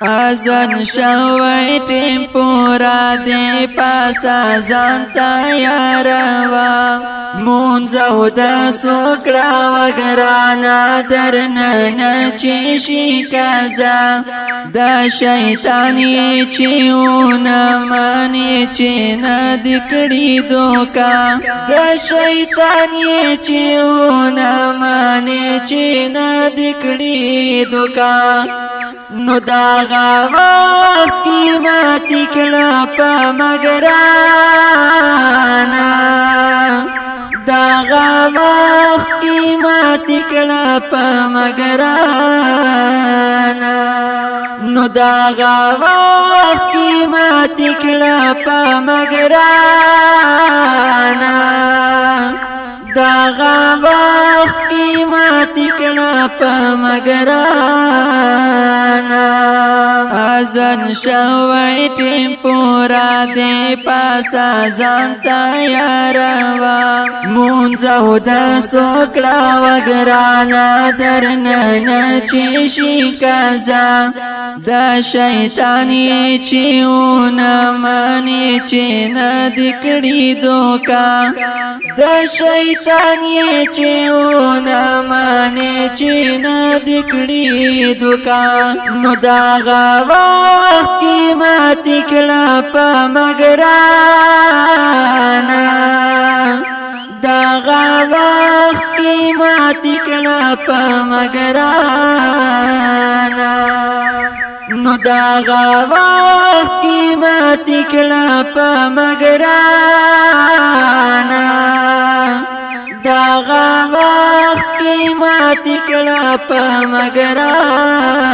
ازن شوی ټیم پورا دی پاسا ځان تیاروا مونځو د سوکړه وګرانا درننه چې شي کازا د شیطانی چې ونه مانی چې نه دکړي دوکا د شیطانی چې ونه مانی چې نه دکړي دوکا نو داغا وقت قیمتی کلا پا مگرانا داغا وقت قیمتی کلا پا مگرانا نو داغا وقت قیمتی کلا پا مگرانا داغا وقت قیمتی کلا پا مگرانا ازن شوی ټیم پورا دی پاسا ځان تیاروا مونځو د سوکړه وګرانا درننه چې شي کازا د شیطانی چې ونه مانی چې نه دکړي دوکا د شیطانی چې ونه مانی چې نه دکړي دوکا نو داغا وقت قیمتی کلا پا مگرانا داغا وقت قیمتی کلا پا مگرانا نو داغا وقت قیمتی کلا پا مگرانا داغا وقت قیمتی کلا پا مگرانا